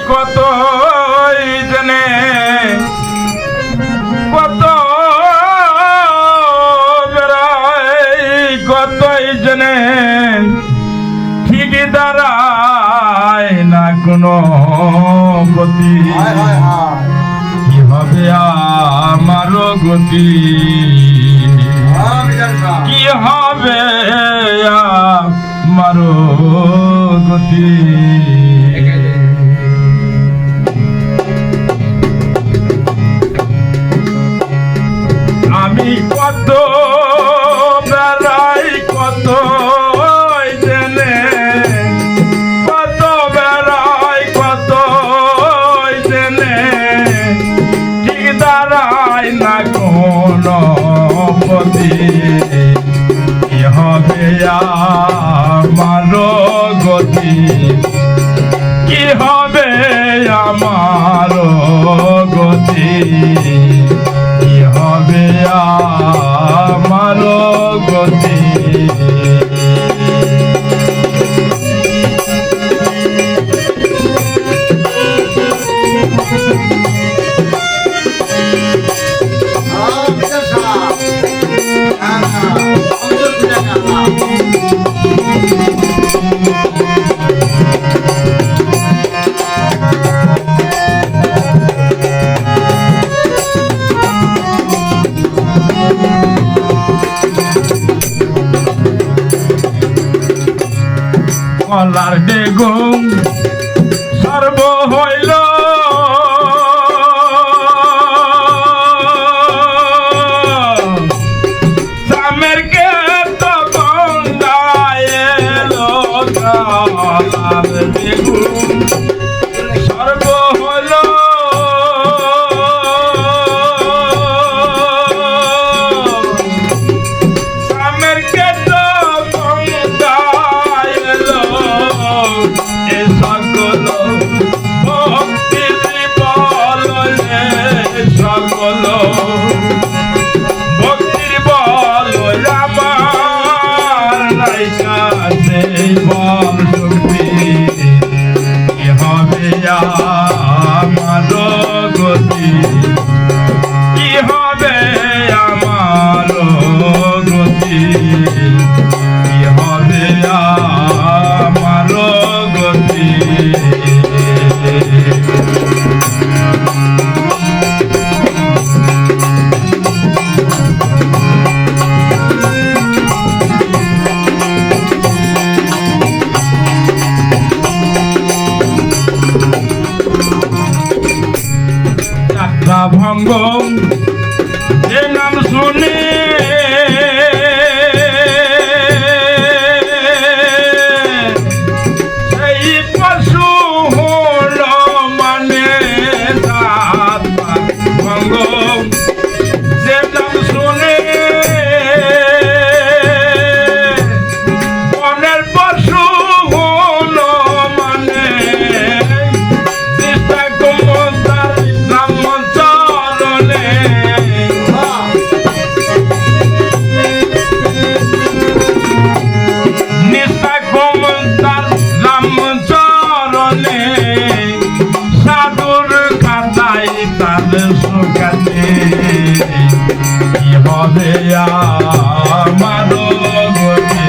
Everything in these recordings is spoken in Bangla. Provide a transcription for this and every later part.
কত জনে কত বেড়াই কতই জনে ঠিক দাঁড়ায় না কোনো গতি কি হবে আমার গতি কি হবে আমার গতি আমি কত বেড়াই কত জেনে কত বেড়াই কত জেনে ঠিক দাঁড়ায় না কোন পথে কি হবে আমার গতি কি হবে আমার গতি কি হবে আমার গতি কলার বেগুন সর্ব হইল সামের কে তো গঙ্গায় এলো কলার বেগুন সর্ব হইল সামের কে তো গঙ্গায় এলো এ সকল ভক্তির বলয়ে সকল ভক্তির বলয় আমার নাই কাছে বল শক্তি কি হবে আমার গতি কি হবে আমার গতি কি হবে আমার গতি যাত্রা ভঙ্গ এ নাম শুনে সেই পশু হল মানে যাত্রা ভঙ্গ যে নাম শুনে বনের পশু হল মানে নিষ্ঠা কুমতার নাম চরণে নিষ্ঠা কুমতার নাম চরণে সাধুর খাতায় তার সুখাতে কি হবে আমার গতি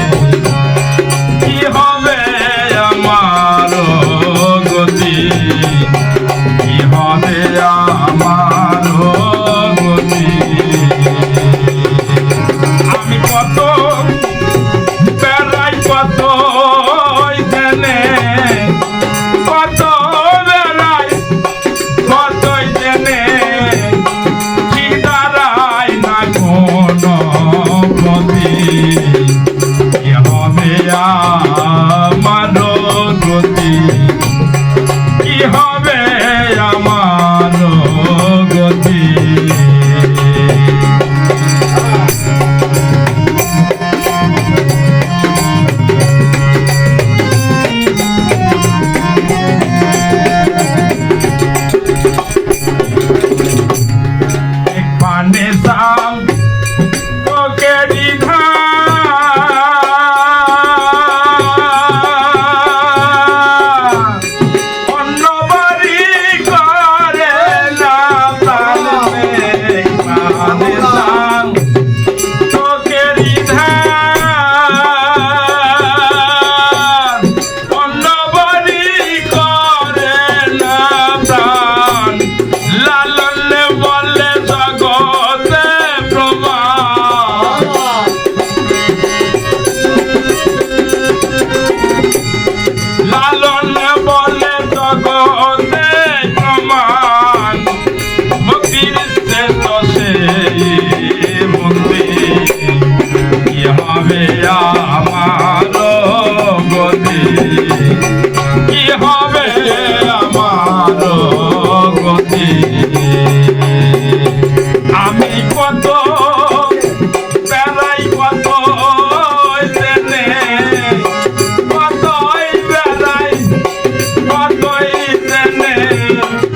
কি হবে আমার গতি কি হবে আমার গতি আমি কত বেড়াই কত জেনে কত বেড়াই কত জেনে ঠিক দাঁড়ায় না কোন রে